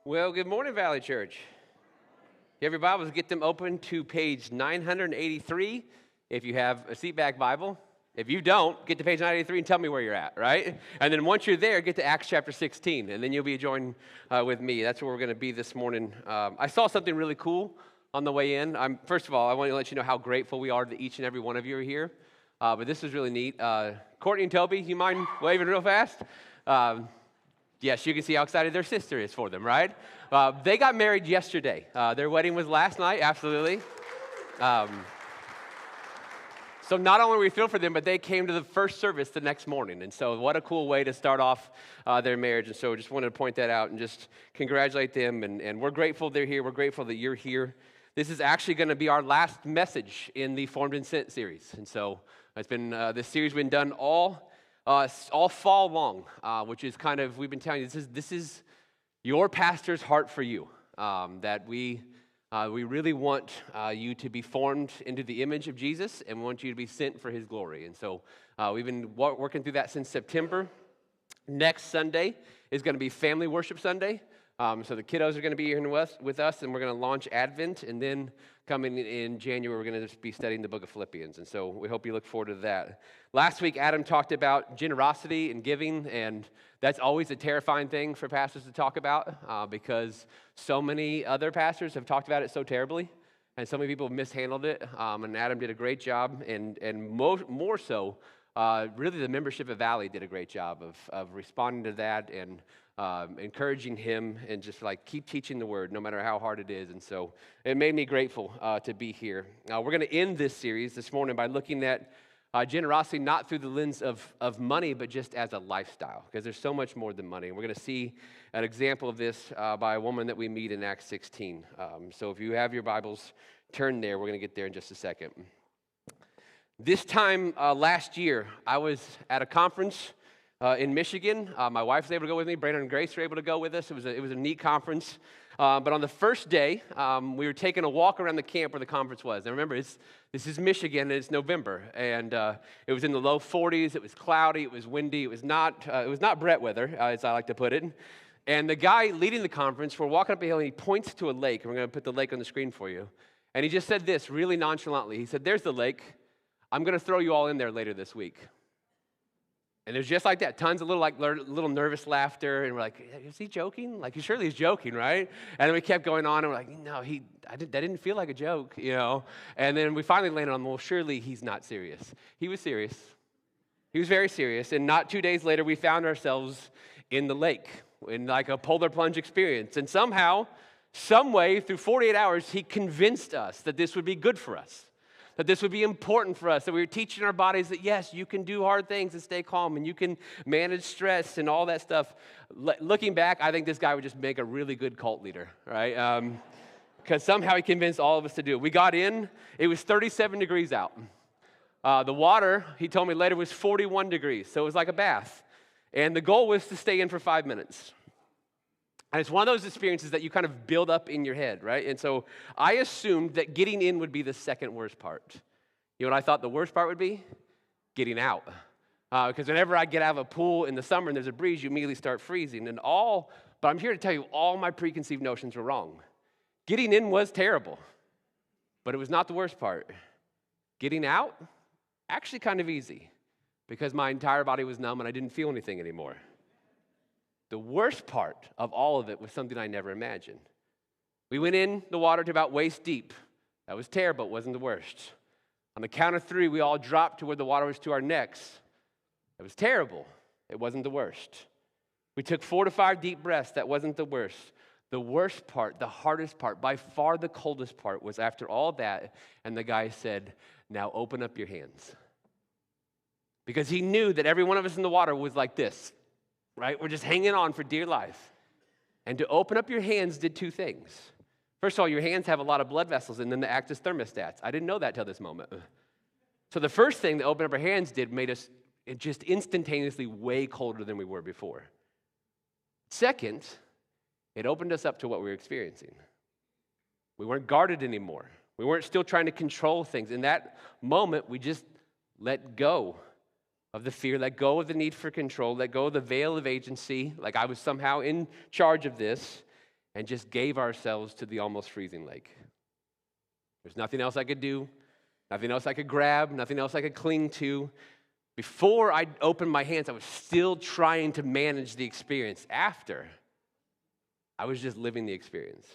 Well, good morning, Valley Church. You have your Bibles, get them open to page 983 if you have a seatback Bible. If you don't, get to page 983 and tell me where you're at, right? And then once you're there, get to Acts chapter 16, and then you'll be joined with me. That's where we're going to be this morning. I saw something really cool on the way in. First of all, I want to let you know how grateful we are that each and every one of you are here. But this is really neat. Courtney and Toby, you mind waving real fast? Yes, you can see how excited their sister is for them, right? They got married yesterday. Their wedding was last night, absolutely. So not only were we thrilled for them, but they came to the first service the next morning. And so what a cool way to start off their marriage. And so just wanted to point that out and just congratulate them. And we're grateful they're here. We're grateful that you're here. This is actually going to be our last message in the Formed and Sent series. And so it's been this series has been done all fall long, which is kind of, we've been telling you, this is your pastor's heart for you, that we really want you to be formed into the image of Jesus, and we want you to be sent for his glory. And so we've been working through that since September. Next Sunday is going to be Family Worship Sunday. So the kiddos are going to be here with us, and we're going to launch Advent, and then coming in January, we're going to just be studying the book of Philippians, and so we hope you look forward to that. Last week, Adam talked about generosity and giving, and that's always a terrifying thing for pastors to talk about because so many other pastors have talked about it so terribly, and so many people have mishandled it, and Adam did a great job, and more so, really the membership of Valley did a great job of responding to that and encouraging him and just like keep teaching the word no matter how hard it is. And so it made me grateful to be here. We're going to end this series this morning by looking at generosity not through the lens of money, but just as a lifestyle, because there's so much more than money. And we're going to see an example of this by a woman that we meet in Acts 16. So if you have your Bibles, turn there. We're going to get there in just a second. This time last year, I was at a conference in Michigan. My wife was able to go with me. Brandon and Grace were able to go with us. It was a neat conference. But on the first day, we were taking a walk around the camp where the conference was. And remember, this is Michigan, and it's November. And it was in the low 40s. It was cloudy. It was windy. It was not Brett weather, as I like to put it. And the guy leading the conference, we're walking up a hill, and he points to a lake. And we're going to put the lake on the screen for you. And he just said this really nonchalantly. He said, "There's the lake. I'm going to throw you all in there later this week." And it was just like that, tons of little nervous laughter, and we're like, "Is he joking? Like, he surely is joking, right?" And then we kept going on, and we're like, "No, that didn't feel like a joke, you know." And then we finally landed on, well, surely he's not serious. He was serious. He was very serious, and not 2 days later, we found ourselves in the lake, in like a polar plunge experience. And somehow, some way, through 48 hours, he convinced us that this would be good for us. That this would be important for us, that we were teaching our bodies that, yes, you can do hard things and stay calm, and you can manage stress and all that stuff. Looking back, I think this guy would just make a really good cult leader, right? Because somehow he convinced all of us to do it. We got in. It was 37 degrees out. The water, he told me later, was 41 degrees, so it was like a bath. And the goal was to stay in for 5 minutes. And it's one of those experiences that you kind of build up in your head, right? And so I assumed that getting in would be the second worst part. You know what I thought the worst part would be? Getting out. Because whenever I get out of a pool in the summer and there's a breeze, you immediately start freezing. But I'm here to tell you, all my preconceived notions were wrong. Getting in was terrible, but it was not the worst part. Getting out, actually kind of easy, because my entire body was numb and I didn't feel anything anymore. The worst part of all of it was something I never imagined. We went in the water to about waist deep. That was terrible. It wasn't the worst. On the count of 3, we all dropped to where the water was to our necks. It was terrible. It wasn't the worst. We took 4 to 5 deep breaths. That wasn't the worst. The worst part, the hardest part, by far the coldest part was after all that, and the guy said, "Now open up your hands." Because he knew that every one of us in the water was like this. Right? We're just hanging on for dear life. And to open up your hands did 2 things. First of all, your hands have a lot of blood vessels in them that act as thermostats. I didn't know that till this moment. So the first thing that opening up our hands did made us just instantaneously way colder than we were before. Second, it opened us up to what we were experiencing. We weren't guarded anymore. We weren't still trying to control things. In that moment, we just let go of the fear, let go of the need for control, let go of the veil of agency, like I was somehow in charge of this, and just gave ourselves to the almost freezing lake. There's nothing else I could do, nothing else I could grab, nothing else I could cling to. Before I opened my hands, I was still trying to manage the experience. After, I was just living the experience.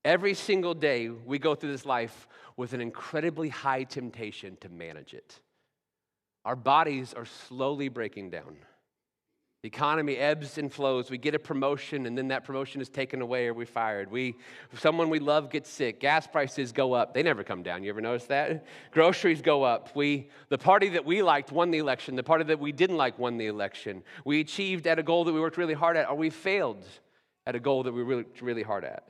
Every single day, we go through this life with an incredibly high temptation to manage it. Our bodies are slowly breaking down. The economy ebbs and flows. We get a promotion, and then that promotion is taken away or we're fired. Someone we love gets sick. Gas prices go up. They never come down. You ever notice that? Groceries go up. The party that we liked won the election. The party that we didn't like won the election. We achieved at a goal that we worked really hard at, or we failed at a goal that we worked really hard at.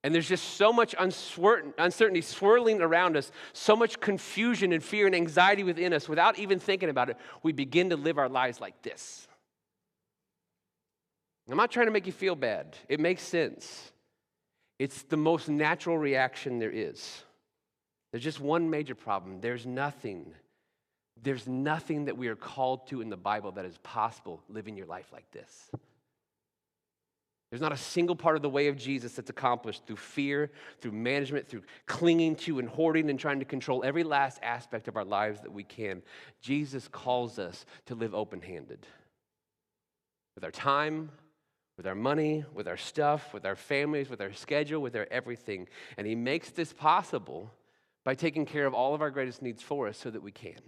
And there's just so much uncertainty swirling around us, so much confusion and fear and anxiety within us. Without even thinking about it, we begin to live our lives like this. I'm not trying to make you feel bad. It makes sense. It's the most natural reaction there is. There's just one major problem. There's nothing that we are called to in the Bible that is possible living your life like this. There's not a single part of the way of Jesus that's accomplished through fear, through management, through clinging to and hoarding and trying to control every last aspect of our lives that we can. Jesus calls us to live open-handed with our time, with our money, with our stuff, with our families, with our schedule, with our everything. And he makes this possible by taking care of all of our greatest needs for us so that we can.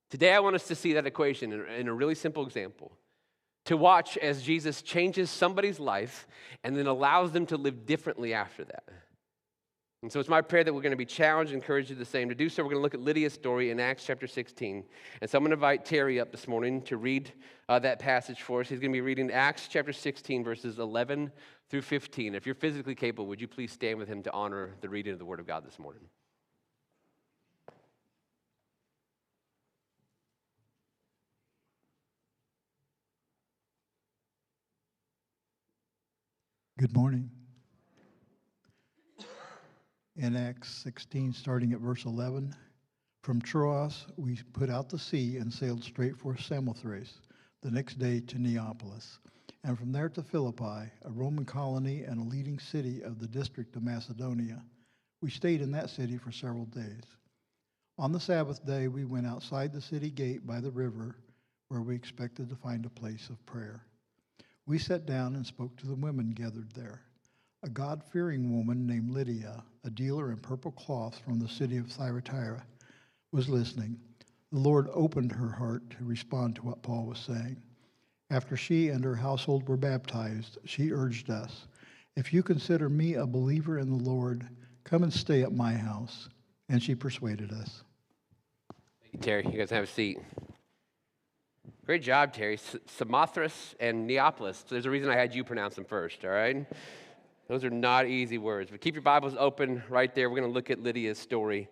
Today, I want us to see that equation in a really simple example. To watch as Jesus changes somebody's life and then allows them to live differently after that. And so it's my prayer that we're going to be challenged and encouraged to do the same. To do so, we're going to look at Lydia's story in Acts chapter 16. And so I'm going to invite Terry up this morning to read that passage for us. He's going to be reading Acts chapter 16, verses 11 through 15. If you're physically capable, would you please stand with him to honor the reading of the Word of God this morning? Good morning. In Acts 16, starting at verse 11, from Troas we put out to sea and sailed straight for Samothrace, the next day to Neapolis, and from there to Philippi, a Roman colony and a leading city of the district of Macedonia. We stayed in that city for several days. On the Sabbath day, we went outside the city gate by the river, where we expected to find a place of prayer. We sat down and spoke to the women gathered there. A God-fearing woman named Lydia, a dealer in purple cloth from the city of Thyatira, was listening. The Lord opened her heart to respond to what Paul was saying. After she and her household were baptized, she urged us, "If you consider me a believer in the Lord, come and stay at my house." And she persuaded us. Thank you, Terry. You guys have a seat. Great job, Terry. Samothrace and Neapolis. There's a reason I had you pronounce them first, all right? Those are not easy words. But keep your Bibles open right there. We're going to look at Lydia's story.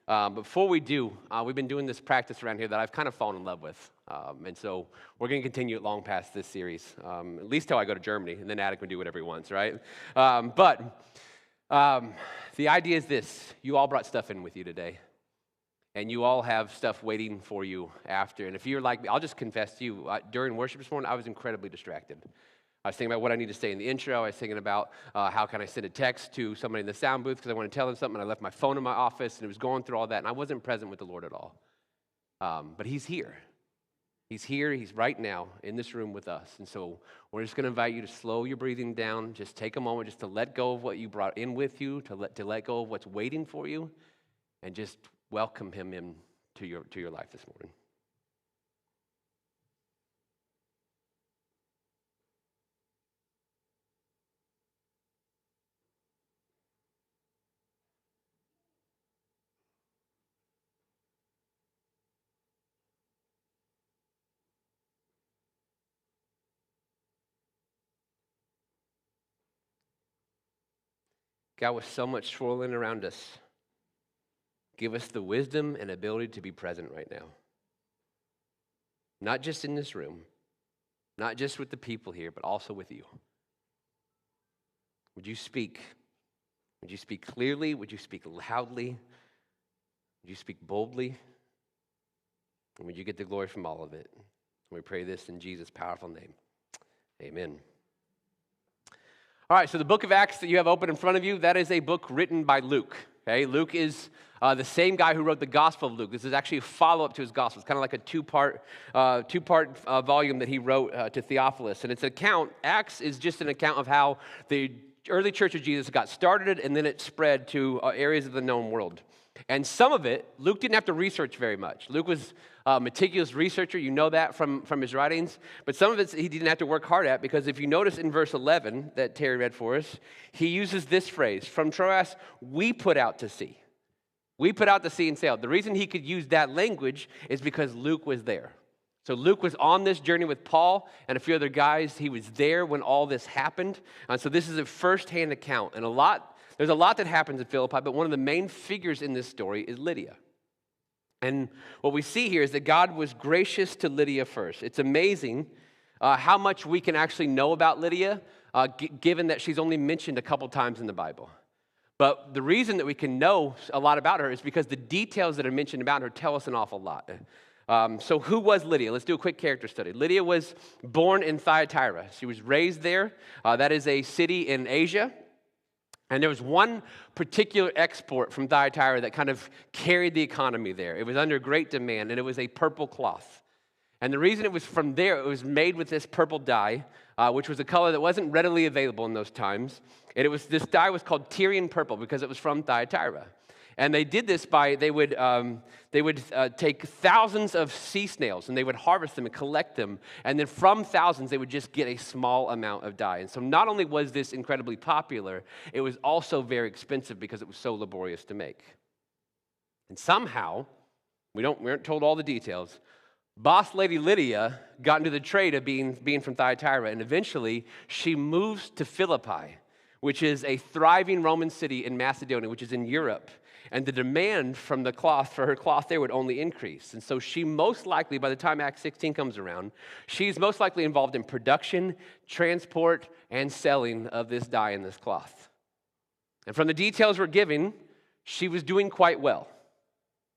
Before we do, we've been doing this practice around here that I've kind of fallen in love with. And so we're going to continue it long past this series, at least till I go to Germany, and then Adam can do whatever he wants, right? But the idea is this. You all brought stuff in with you today. And you all have stuff waiting for you after. And if you're like me, I'll just confess to you, during worship this morning, I was incredibly distracted. I was thinking about what I need to say in the intro. I was thinking about how can I send a text to somebody in the sound booth because I want to tell them something. And I left my phone in my office, and it was going through all that. And I wasn't present with the Lord at all. But he's here. He's here. He's right now in this room with us. And so we're just going to invite you to slow your breathing down. Just take a moment just to let go of what you brought in with you, to let go of what's waiting for you, and just welcome him into your life this morning. God, with so much swirling around us, give us the wisdom and ability to be present right now. Not just in this room, not just with the people here, but also with you. Would you speak? Would you speak clearly? Would you speak loudly? Would you speak boldly? And would you get the glory from all of it? We pray this in Jesus' powerful name. Amen. All right, so the book of Acts that you have open in front of you, that is a book written by Luke. Okay, Luke is the same guy who wrote the Gospel of Luke. This is actually a follow-up to his Gospel. It's kind of like a two-part volume that he wrote to Theophilus. And it's an account. Acts is just an account of how the early church of Jesus got started, and then it spread to areas of the known world. And some of it, Luke didn't have to research very much. Luke was a meticulous researcher. You know that from his writings. But some of it he didn't have to work hard at, because if you notice in verse 11 that Terry read for us, he uses this phrase, "From Troas we put out to sea." We put out to sea and sailed. The reason he could use that language is because Luke was there. So Luke was on this journey with Paul and a few other guys. He was there when all this happened. So this is a firsthand account. And there's a lot that happens in Philippi, but one of the main figures in this story is Lydia. And what we see here is that God was gracious to Lydia first. It's amazing how much we can actually know about Lydia, given that she's only mentioned a couple times in the Bible. But the reason that we can know a lot about her is because the details that are mentioned about her tell us an awful lot. So who was Lydia? Let's do a quick character study. Lydia was born in Thyatira. She was raised there. That is a city in Asia. And there was one particular export from Thyatira that kind of carried the economy there. It was under great demand, and it was a purple cloth. And the reason it was from there, it was made with this purple dye, which was a color that wasn't readily available in those times. And this dye was called Tyrian purple because it was from Thyatira. And they did this by, they would take thousands of sea snails, and they would harvest them and collect them. And then from thousands, they would just get a small amount of dye. And so not only was this incredibly popular, it was also very expensive because it was so laborious to make. And somehow, we aren't told all the details, boss lady Lydia got into the trade of being from Thyatira, and eventually she moves to Philippi, which is a thriving Roman city in Macedonia, which is in Europe. And the demand from the cloth, for her cloth there, would only increase. And so she most likely, by the time Acts 16 comes around, she's most likely involved in production, transport, and selling of this dye and this cloth. And from the details we're given, she was doing quite well.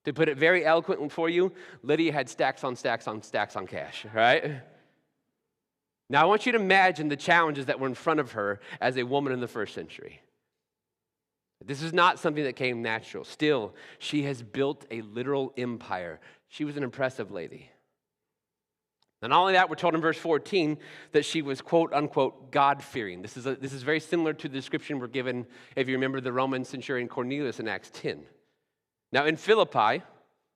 To put it very eloquently for you, Lydia had stacks on stacks on stacks on cash, right? Now I want you to imagine the challenges that were in front of her as a woman in the first century. This is not something that came natural. Still, she has built a literal empire. She was an impressive lady. And not only that, we're told in verse 14 that she was, quote unquote, God-fearing. This is very similar to the description we're given, if you remember, the Roman centurion Cornelius in Acts 10. Now in Philippi,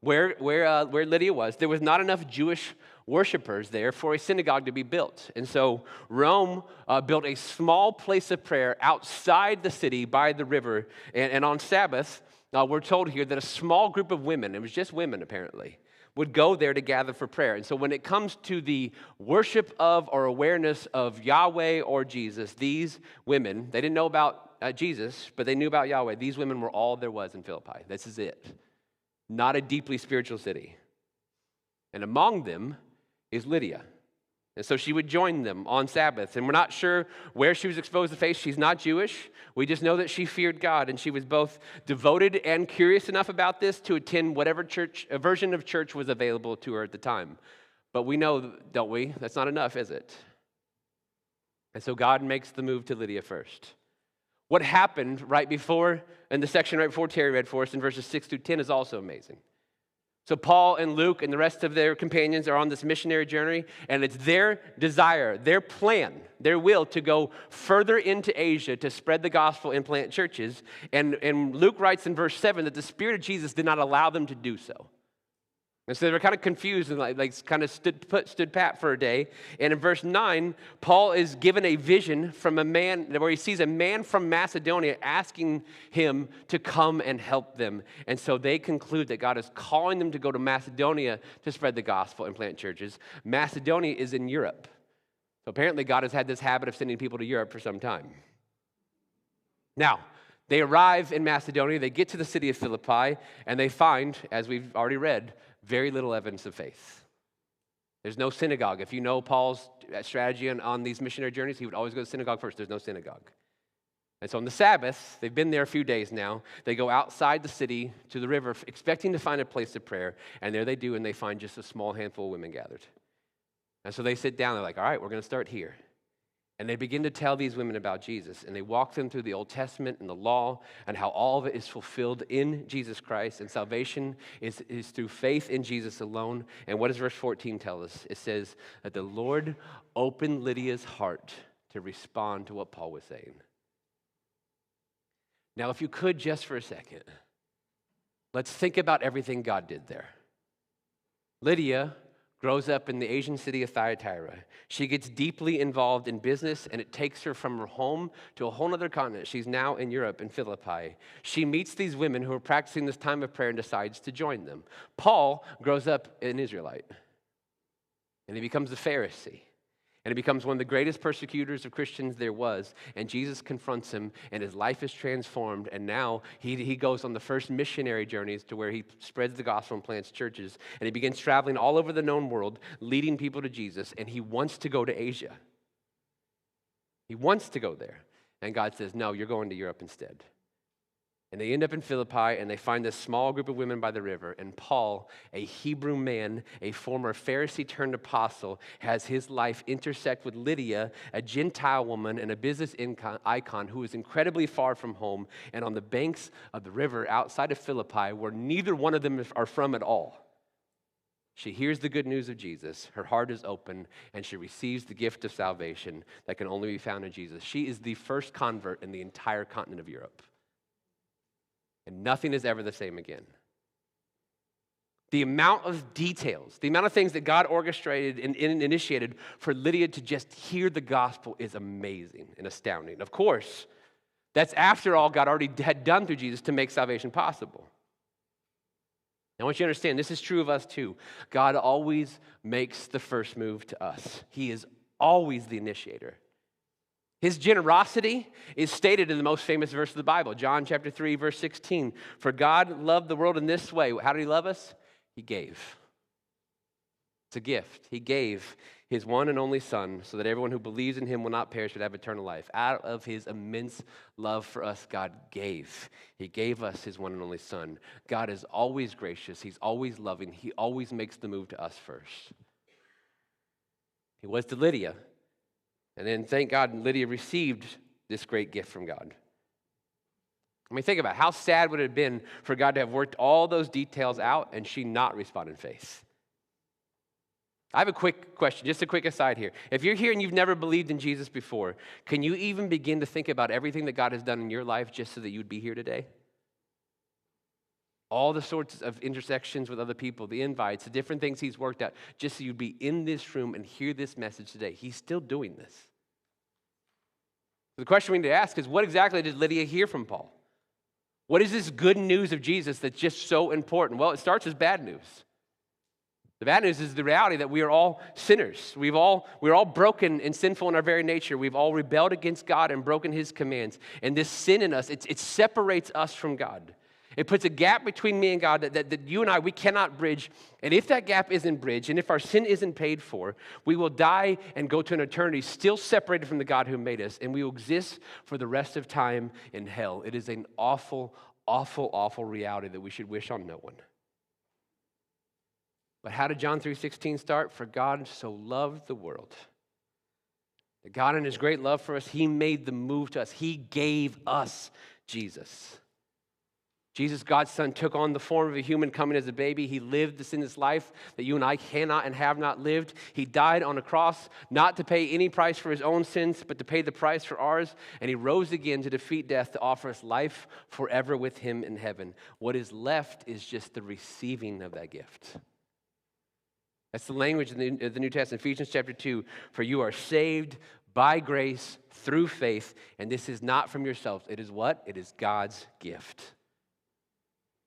where Lydia was, there was not enough Jewish worshipers there for a synagogue to be built. And so Rome built a small place of prayer outside the city by the river. And on Sabbath, we're told here that a small group of women, it was just women apparently, would go there to gather for prayer. And so when it comes to the worship of or awareness of Yahweh or Jesus, these women, they didn't know about Jesus, but they knew about Yahweh. These women were all there was in Philippi. This is it. Not a deeply spiritual city. And among them is Lydia. And so she would join them on Sabbath. And we're not sure where she was exposed to faith. She's not Jewish. We just know that she feared God. And she was both devoted and curious enough about this to attend whatever version of church was available to her at the time. But we know, don't we? That's not enough, is it? And so God makes the move to Lydia first. What happened right before, in the section right before Terry read for us in verses 6 through 10 is also amazing. So Paul and Luke and the rest of their companions are on this missionary journey, and it's their desire, their plan, their will to go further into Asia to spread the gospel and plant churches. And Luke writes in verse 7 that the Spirit of Jesus did not allow them to do so. And so they were kind of confused and like kind of stood pat for a day. And in verse 9, Paul is given a vision from a man where he sees a man from Macedonia asking him to come and help them. And so they conclude that God is calling them to go to Macedonia to spread the gospel and plant churches. Macedonia is in Europe. So apparently God has had this habit of sending people to Europe for some time. Now, they arrive in Macedonia, they get to the city of Philippi, and they find, as we've already read, very little evidence of faith. There's no synagogue. If you know Paul's strategy on these missionary journeys, he would always go to synagogue first. There's no synagogue. And so on the Sabbath, they've been there a few days now, they go outside the city to the river, expecting to find a place of prayer, and there they do, and they find just a small handful of women gathered. And so they sit down, they're like, all right, we're going to start here. And they begin to tell these women about Jesus. And they walk them through the Old Testament and the law and how all of it is fulfilled in Jesus Christ. And salvation is through faith in Jesus alone. And what does verse 14 tell us? It says that the Lord opened Lydia's heart to respond to what Paul was saying. Now, if you could just for a second, let's think about everything God did there. Lydia grows up in the Asian city of Thyatira. She gets deeply involved in business, and it takes her from her home to a whole other continent. She's now in Europe, in Philippi. She meets these women who are practicing this time of prayer and decides to join them. Paul grows up an Israelite, and he becomes a Pharisee. And he becomes one of the greatest persecutors of Christians there was. And Jesus confronts him, and his life is transformed. And now he goes on the first missionary journeys to where he spreads the gospel and plants churches. And he begins traveling all over the known world, leading people to Jesus. And he wants to go to Asia. He wants to go there. And God says, no, you're going to Europe instead. And they end up in Philippi, and they find this small group of women by the river. And Paul, a Hebrew man, a former Pharisee turned apostle, has his life intersect with Lydia, a Gentile woman and a business icon who is incredibly far from home and on the banks of the river outside of Philippi, where neither one of them are from at all. She hears the good news of Jesus, her heart is open, and she receives the gift of salvation that can only be found in Jesus. She is the first convert in the entire continent of Europe. And nothing is ever the same again. The amount of details, the amount of things that God orchestrated and initiated for Lydia to just hear the gospel is amazing and astounding. Of course, that's after all God already had done through Jesus to make salvation possible. I want you to understand, this is true of us too. God always makes the first move to us. He is always the initiator. His generosity is stated in the most famous verse of the Bible, John chapter 3, verse 16. For God loved the world in this way. How did he love us? He gave. It's a gift. He gave his one and only Son so that everyone who believes in him will not perish but have eternal life. Out of his immense love for us, God gave. He gave us his one and only Son. God is always gracious. He's always loving. He always makes the move to us first. He was to Lydia. And then, thank God, Lydia received this great gift from God. I mean, think about it. How sad would it have been for God to have worked all those details out and she not respond in faith? I have a quick question, just a quick aside here. If you're here and you've never believed in Jesus before, can you even begin to think about everything that God has done in your life just so that you'd be here today? All the sorts of intersections with other people, the invites, the different things he's worked out, just so you'd be in this room and hear this message today. He's still doing this. The question we need to ask is, what exactly did Lydia hear from Paul? What is this good news of Jesus that's just so important? Well, it starts as bad news. The bad news is the reality that we are all sinners. We're all broken and sinful in our very nature. We've all rebelled against God and broken his commands. And this sin in us, it separates us from God. It puts a gap between me and God that you and I, we cannot bridge. And if that gap isn't bridged, and if our sin isn't paid for, we will die and go to an eternity still separated from the God who made us, and we will exist for the rest of time in hell. It is an awful, awful, awful reality that we should wish on no one. But how did John 3:16 start? For God so loved the world, that God in his great love for us, he made the move to us. He gave us Jesus. Jesus, God's Son, took on the form of a human coming as a baby. He lived the sinless life that you and I cannot and have not lived. He died on a cross, not to pay any price for his own sins, but to pay the price for ours. And he rose again to defeat death, to offer us life forever with him in heaven. What is left is just the receiving of that gift. That's the language in the New Testament, Ephesians chapter 2. For you are saved by grace through faith, and this is not from yourselves. It is what? It is God's gift.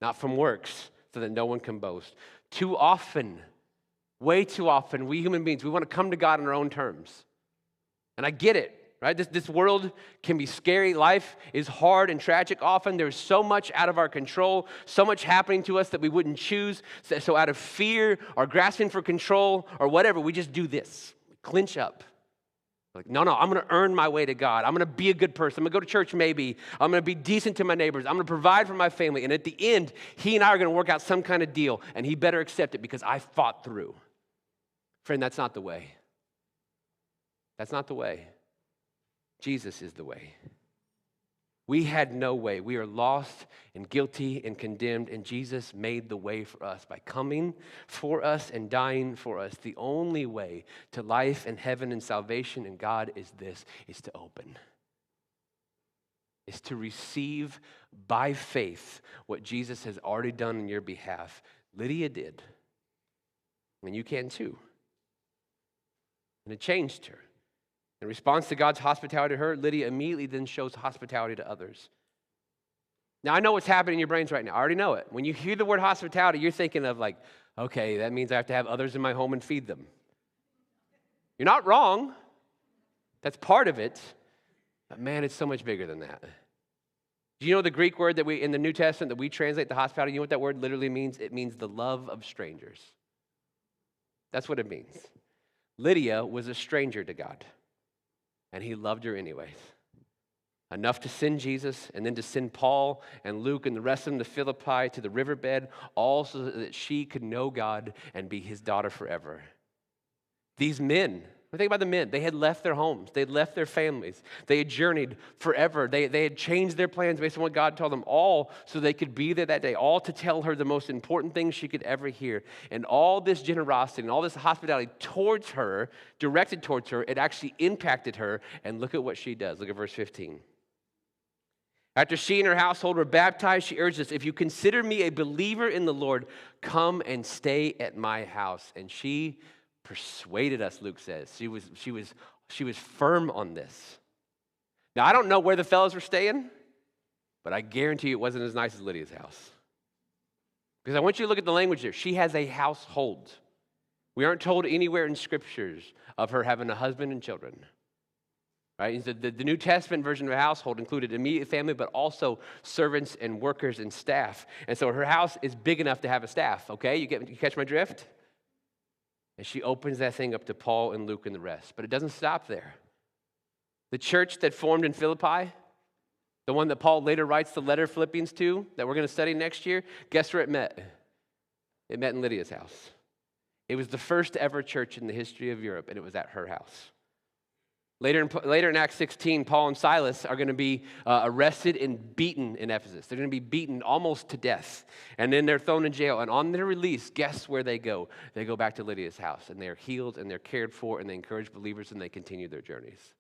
Not from works, so that no one can boast. Too often, way too often, we human beings, we want to come to God on our own terms. And I get it, right? This world can be scary. Life is hard and tragic often. There's so much out of our control, so much happening to us that we wouldn't choose. So out of fear or grasping for control or whatever, we just do this. We clinch up. Like, no, I'm going to earn my way to God. I'm going to be a good person. I'm going to go to church maybe. I'm going to be decent to my neighbors. I'm going to provide for my family. And at the end, he and I are going to work out some kind of deal, and he better accept it because I fought through. Friend, that's not the way. That's not the way. Jesus is the way. We had no way. We are lost and guilty and condemned, and Jesus made the way for us by coming for us and dying for us. The only way to life and heaven and salvation in God is to open. Is to receive by faith what Jesus has already done on your behalf. Lydia did, and you can too. And it changed her. In response to God's hospitality to her, Lydia immediately then shows hospitality to others. Now, I know what's happening in your brains right now. I already know it. When you hear the word hospitality, you're thinking of like, okay, that means I have to have others in my home and feed them. You're not wrong. That's part of it. But man, it's so much bigger than that. Do you know the Greek word that in the New Testament that we translate the hospitality? You know what that word literally means? It means the love of strangers. That's what it means. Lydia was a stranger to God, and he loved her anyways. Enough to send Jesus, and then to send Paul and Luke and the rest of them to Philippi, to the riverbed, all so that she could know God and be his daughter forever. These men, think about the men. They had left their homes. They had left their families. They had journeyed forever. They had changed their plans based on what God told them, all so they could be there that day, all to tell her the most important thing she could ever hear. And all this generosity and all this hospitality towards her, directed towards her, it actually impacted her. And look at what she does. Look at verse 15. After she and her household were baptized, she urged us, if you consider me a believer in the Lord, come and stay at my house. And she persuaded us, Luke says. She was firm on this. Now, I don't know where the fellows were staying, but I guarantee you it wasn't as nice as Lydia's house. Because I want you to look at the language there. She has a household. We aren't told anywhere in scriptures of her having a husband and children. Right? The New Testament version of a household included immediate family, but also servants and workers and staff. And so her house is big enough to have a staff, okay? You catch my drift? And she opens that thing up to Paul and Luke and the rest. But it doesn't stop there. The church that formed in Philippi, the one that Paul later writes the letter Philippians to, that we're going to study next year, guess where it met? It met in Lydia's house. It was the first ever church in the history of Europe, and it was at her house. Later in Acts 16, Paul and Silas are going to be arrested and beaten in Ephesus. They're going to be beaten almost to death. And then they're thrown in jail. And on their release, guess where they go? They go back to Lydia's house. And they're healed and they're cared for and they encourage believers and they continue their journeys.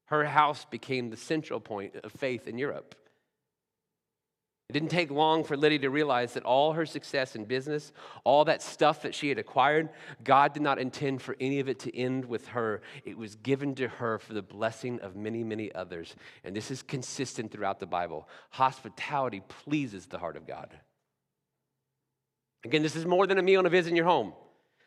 Her house became the central point of faith in Europe. It didn't take long for Lydia to realize that all her success in business, all that stuff that she had acquired, God did not intend for any of it to end with her. It was given to her for the blessing of many, many others. And this is consistent throughout the Bible. Hospitality pleases the heart of God. Again, this is more than a meal and a visit in your home.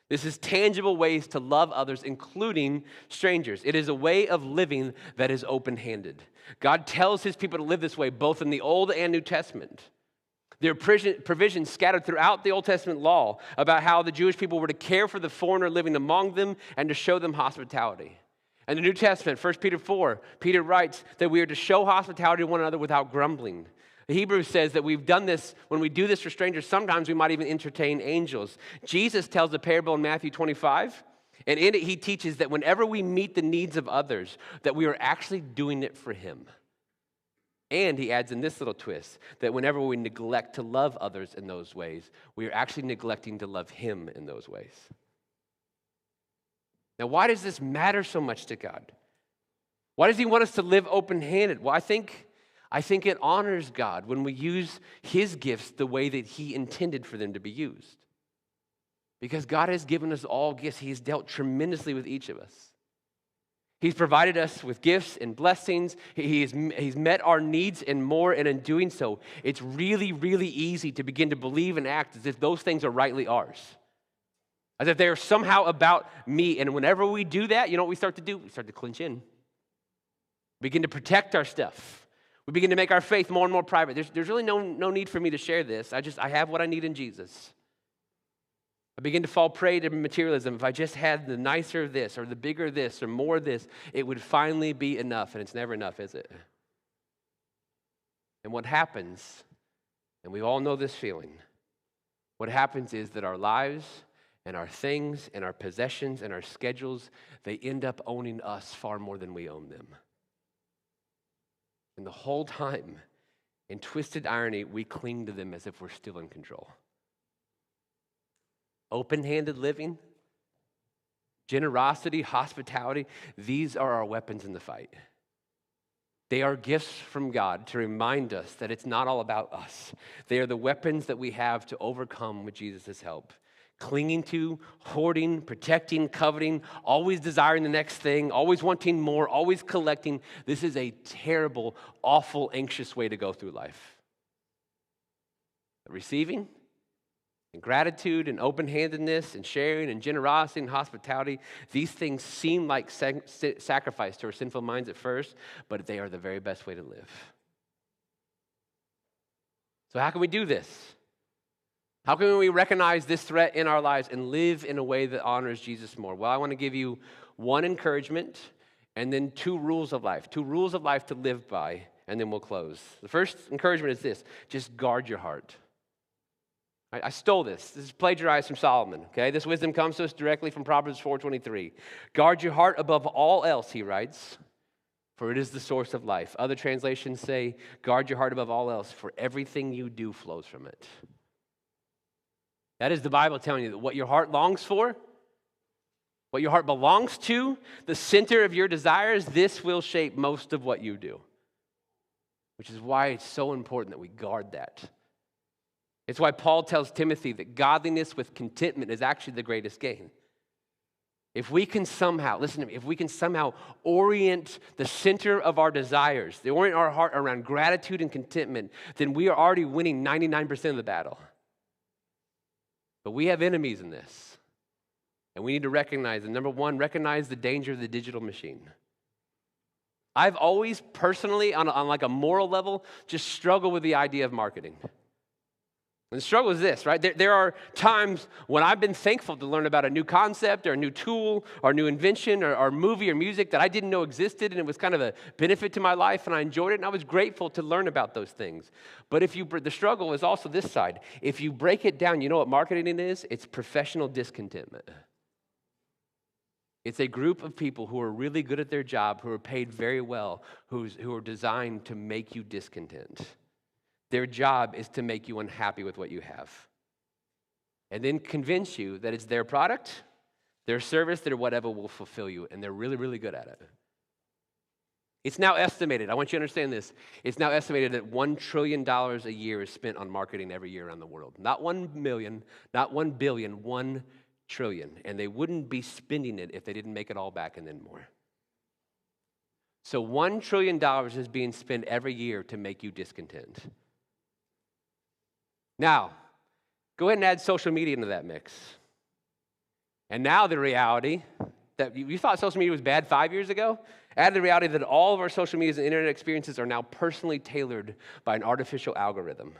This is tangible ways to love others, including strangers. It is a way of living that is open-handed. God tells his people to live this way, both in the Old and New Testament. There are provisions scattered throughout the Old Testament law about how the Jewish people were to care for the foreigner living among them and to show them hospitality. In the New Testament, 1 Peter 4, Peter writes that we are to show hospitality to one another without grumbling. The Hebrews says that we've done this, when we do this for strangers, sometimes we might even entertain angels. Jesus tells the parable in Matthew 25, and in it he teaches that whenever we meet the needs of others, that we are actually doing it for him. And he adds in this little twist, that whenever we neglect to love others in those ways, we are actually neglecting to love him in those ways. Now, why does this matter so much to God? Why does he want us to live open-handed? Well, I think it honors God when we use his gifts the way that he intended for them to be used. Because God has given us all gifts. He's dealt tremendously with each of us. He's provided us with gifts and blessings. He's met our needs and more, and in doing so, it's really, really easy to begin to believe and act as if those things are rightly ours. As if they are somehow about me. And whenever we do that, you know what we start to do? We start to clinch in. Begin to protect our stuff. We begin to make our faith more and more private. There's really no need for me to share this. I have what I need in Jesus. I begin to fall prey to materialism. If I just had the nicer this or the bigger this or more this, it would finally be enough. And it's never enough, is it? And what happens, and we all know this feeling, what happens is that our lives and our things and our possessions and our schedules, they end up owning us far more than we own them. And the whole time, in twisted irony, we cling to them as if we're still in control. Open-handed living, generosity, hospitality, these are our weapons in the fight. They are gifts from God to remind us that it's not all about us. They are the weapons that we have to overcome with Jesus' help. Clinging to, hoarding, protecting, coveting, always desiring the next thing, always wanting more, always collecting. This is a terrible, awful, anxious way to go through life. Receiving and gratitude and open-handedness and sharing and generosity and hospitality, these things seem like sacrifice to our sinful minds at first, but they are the very best way to live. So how can we do this? How can we recognize this threat in our lives and live in a way that honors Jesus more? Well, I want to give you one encouragement and then two rules of life to live by, and then we'll close. The first encouragement is this: just guard your heart. I stole this. This is plagiarized from Solomon, okay? This wisdom comes to us directly from Proverbs 4:23. Guard your heart above all else, he writes, for it is the source of life. Other translations say, guard your heart above all else, for everything you do flows from it. That is the Bible telling you that what your heart longs for, what your heart belongs to, the center of your desires, this will shape most of what you do. Which is why it's so important that we guard that. It's why Paul tells Timothy that godliness with contentment is actually the greatest gain. If we can somehow, listen to me, if we can somehow orient the center of our desires, orient our heart around gratitude and contentment, then we are already winning 99% of the battle. But we have enemies in this. And we need to recognize them. Number one, recognize the danger of the digital machine. I've always personally, on like a moral level, just struggled with the idea of marketing. And the struggle is this, right? There are times when I've been thankful to learn about a new concept or a new tool or a new invention or movie or music that I didn't know existed, and it was kind of a benefit to my life, and I enjoyed it, and I was grateful to learn about those things. But the struggle is also this side. If you break it down, you know what marketing is? It's professional discontentment. It's a group of people who are really good at their job, who are paid very well, who are designed to make you discontent. Their job is to make you unhappy with what you have. And then convince you that it's their product, their service, their whatever will fulfill you. And they're really, really good at it. It's now estimated, I want you to understand this, it's now estimated that $1 trillion a year is spent on marketing every year around the world. Not 1 million, not 1 billion, 1 trillion. And they wouldn't be spending it if they didn't make it all back and then more. So $1 trillion is being spent every year to make you discontent. Now, go ahead and add social media into that mix. And now the reality that you thought social media was bad 5 years ago, add the reality that all of our social media and internet experiences are now personally tailored by an artificial algorithm.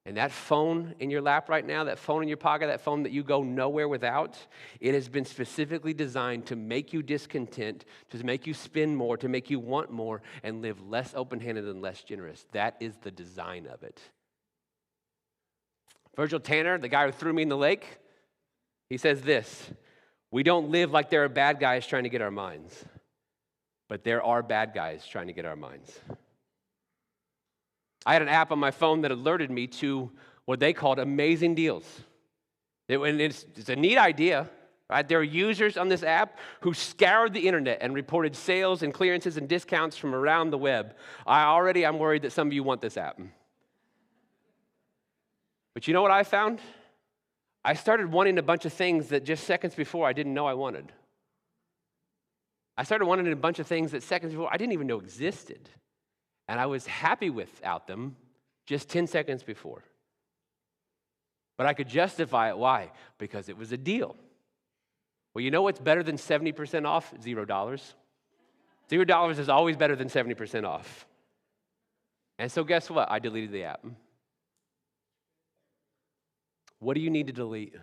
And that phone in your lap right now, that phone in your pocket, that phone that you go nowhere without, it has been specifically designed to make you discontent, to make you spend more, to make you want more, and live less open-handed and less generous. That is the design of it. Virgil Tanner, the guy who threw me in the lake, he says this: we don't live like there are bad guys trying to get our minds, but there are bad guys trying to get our minds. I had an app on my phone that alerted me to what they called amazing deals. It's a neat idea, right? There are users on this app who scoured the internet and reported sales and clearances and discounts from around the web. I'm worried that some of you want this app. But you know what I found? I started wanting a bunch of things that just seconds before I didn't know I wanted. I started wanting a bunch of things that seconds before I didn't even know existed. And I was happy without them just 10 seconds before. But I could justify it. Why? Because it was a deal. Well, you know what's better than 70% off? $0. $0 is always better than 70% off. And so guess what? I deleted the app. What do you need to delete?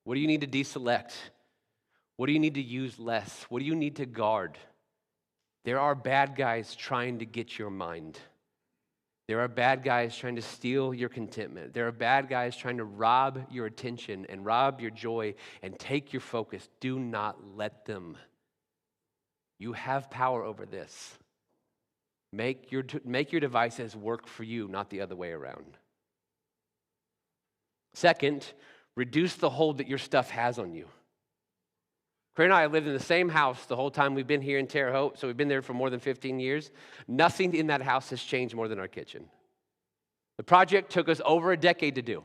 What do you need to deselect? What do you need to use less? What do you need to guard? There are bad guys trying to get your mind. There are bad guys trying to steal your contentment. There are bad guys trying to rob your attention and rob your joy and take your focus. Do not let them. You have power over this. Make your devices work for you, not the other way around. Second, reduce the hold that your stuff has on you. Craig and I have lived in the same house the whole time we've been here in Terre Haute, so we've been there for more than 15 years. Nothing in that house has changed more than our kitchen. The project took us over a decade to do.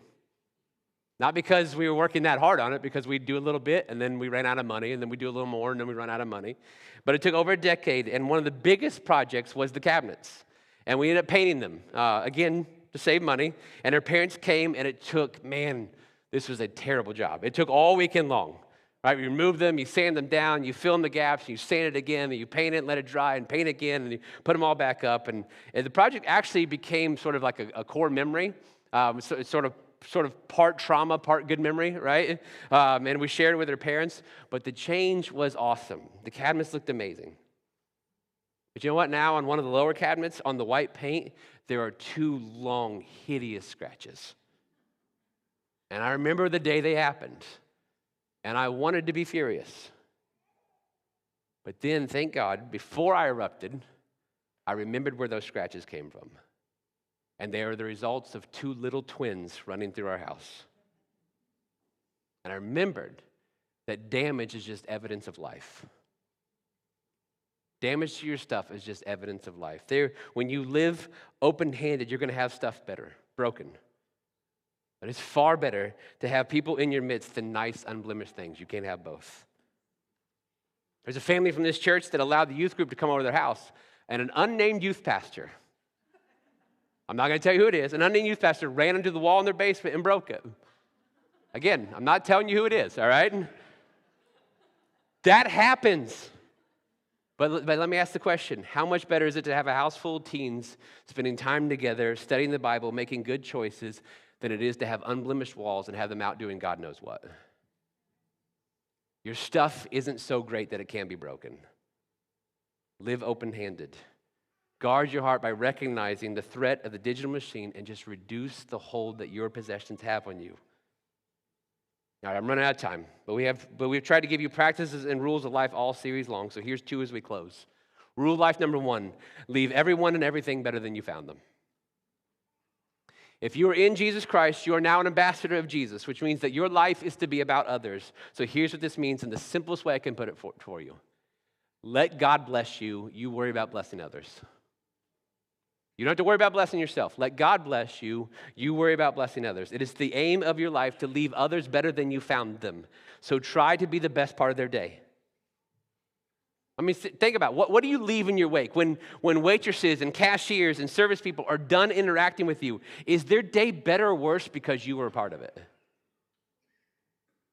Not because we were working that hard on it, because we'd do a little bit, and then we ran out of money, and then we'd do a little more, and then we run out of money. But it took over a decade, and one of the biggest projects was the cabinets. And we ended up painting them, again, to save money. And our parents came, and it took, man, this was a terrible job. It took all weekend long. Right, you remove them, you sand them down, you fill in the gaps, you sand it again, and you paint it and let it dry, and paint again, and you put them all back up. And the project actually became sort of like a core memory. So it's sort of part trauma, part good memory, right? And we shared it with our parents. But the change was awesome. The cabinets looked amazing. But you know what? Now on one of the lower cabinets, on the white paint, there are 2 long, hideous scratches. And I remember the day they happened. And I wanted to be furious. But then, thank God, before I erupted, I remembered where those scratches came from. And they are the results of 2 little twins running through our house. And I remembered that damage is just evidence of life. Damage to your stuff is just evidence of life. When you live open-handed, you're going to have stuff broken. But it's far better to have people in your midst than nice, unblemished things. You can't have both. There's a family from this church that allowed the youth group to come over to their house, and an unnamed youth pastor, I'm not going to tell you who it is, an unnamed youth pastor ran into the wall in their basement and broke it. Again, I'm not telling you who it is, all right? That happens. But let me ask the question, how much better is it to have a house full of teens spending time together, studying the Bible, making good choices, than it is to have unblemished walls and have them out doing God knows what? Your stuff isn't so great that it can be broken. Live open-handed. Guard your heart by recognizing the threat of the digital machine and just reduce the hold that your possessions have on you. All right, I'm running out of time, but we've tried to give you practices and rules of life all series long, so here's 2 as we close. Rule of life number 1, leave everyone and everything better than you found them. If you are in Jesus Christ, you are now an ambassador of Jesus, which means that your life is to be about others. So here's what this means in the simplest way I can put it for you. Let God bless you. You worry about blessing others. You don't have to worry about blessing yourself. Let God bless you. You worry about blessing others. It is the aim of your life to leave others better than you found them. So try to be the best part of their day. I mean, think about what do you leave in your wake? When waitresses and cashiers and service people are done interacting with you, is their day better or worse because you were a part of it?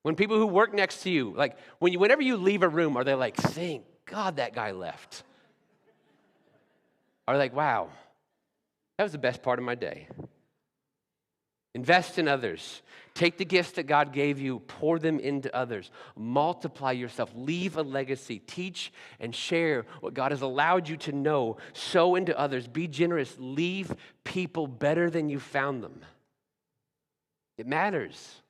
When people who work next to you, like whenever you leave a room, are they like, thank God that guy left? Are they like, wow, that was the best part of my day? Invest in others. Take the gifts that God gave you, pour them into others. Multiply yourself. Leave a legacy. Teach and share what God has allowed you to know. Sow into others. Be generous. Leave people better than you found them. It matters.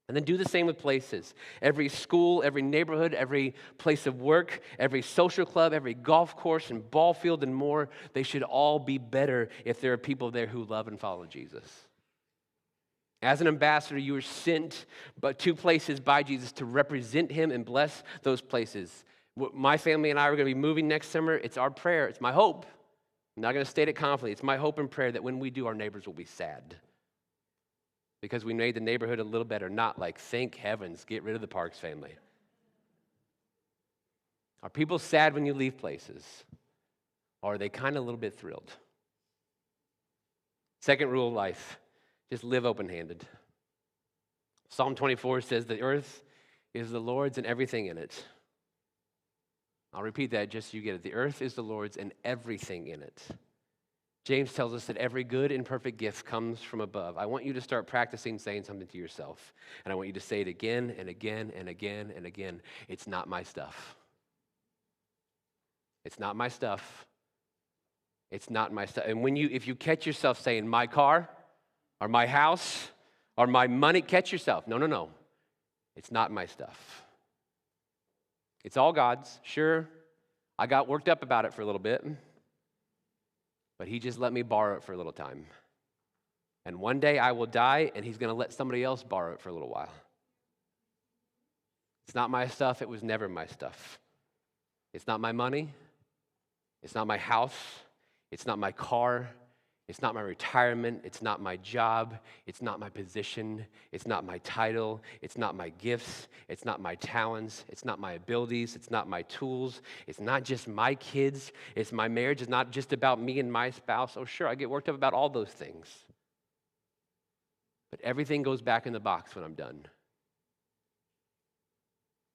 And then do the same with places. Every school, every neighborhood, every place of work, every social club, every golf course and ball field and more, they should all be better if there are people there who love and follow Jesus. As an ambassador, you are sent to places by Jesus to represent him and bless those places. My family and I are going to be moving next summer. It's our prayer. It's my hope. I'm not going to state it confidently. It's my hope and prayer that when we do, our neighbors will be sad because we made the neighborhood a little better, not like, thank heavens, get rid of the Parks family. Are people sad when you leave places? Or are they kind of a little bit thrilled? Second rule of life. Just live open-handed. Psalm 24 says the earth is the Lord's and everything in it. I'll repeat that just so you get it. The earth is the Lord's and everything in it. James tells us that every good and perfect gift comes from above. I want you to start practicing saying something to yourself. And I want you to say it again and again and again and again. It's not my stuff. It's not my stuff. It's not my stuff. And if you catch yourself saying my car or my house or my money, catch yourself. No, no, no. It's not my stuff. It's all God's. Sure, I got worked up about it for a little bit, but he just let me borrow it for a little time. And one day I will die, and he's going to let somebody else borrow it for a little while. It's not my stuff. It was never my stuff. It's not my money. It's not my house. It's not my car. It's not my retirement. It's not my job. It's not my position. It's not my title. It's not my gifts. It's not my talents. It's not my abilities. It's not my tools. It's not just my kids. It's my marriage. It's not just about me and my spouse. Oh, sure, I get worked up about all those things. But everything goes back in the box when I'm done.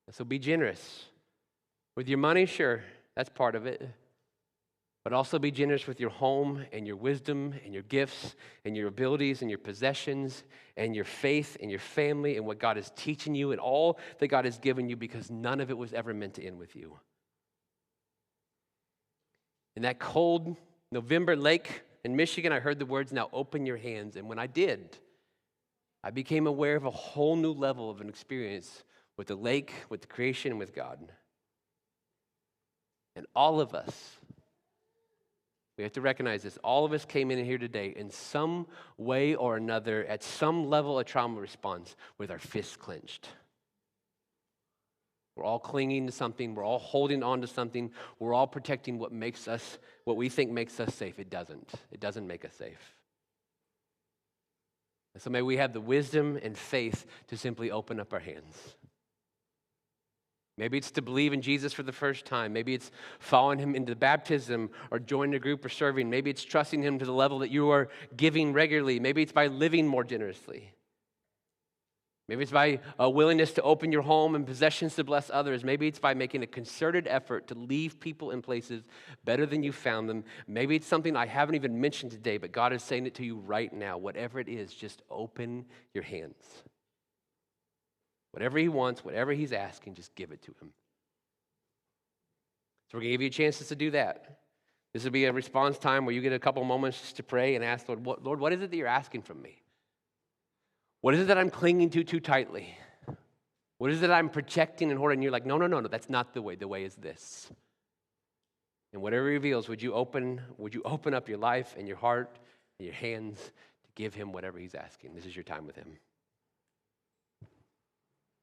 And so be generous. With your money, sure, that's part of it. But also be generous with your home and your wisdom and your gifts and your abilities and your possessions and your faith and your family and what God is teaching you and all that God has given you, because none of it was ever meant to end with you. In that cold November lake in Michigan, I heard the words, "Now open your hands." And when I did, I became aware of a whole new level of an experience with the lake, with the creation, and with God. And all of us, we have to recognize this. All of us came in here today in some way or another, at some level of trauma response, with our fists clenched. We're all clinging to something. We're all holding on to something. We're all protecting what we think makes us safe. It doesn't. It doesn't make us safe. And so may we have the wisdom and faith to simply open up our hands. Maybe it's to believe in Jesus for the first time. Maybe it's following him into baptism or joining a group or serving. Maybe it's trusting him to the level that you are giving regularly. Maybe it's by living more generously. Maybe it's by a willingness to open your home and possessions to bless others. Maybe it's by making a concerted effort to leave people in places better than you found them. Maybe it's something I haven't even mentioned today, but God is saying it to you right now. Whatever it is, just open your hands. Whatever he wants, whatever he's asking, just give it to him. So we're going to give you a chance to do that. This will be a response time where you get a couple moments just to pray and ask, Lord, what is it that you're asking from me? What is it that I'm clinging to too tightly? What is it I'm protecting and hoarding? And you're like, no, that's not the way. The way is this. And whatever he reveals, would you open up your life and your heart and your hands to give him whatever he's asking? This is your time with him.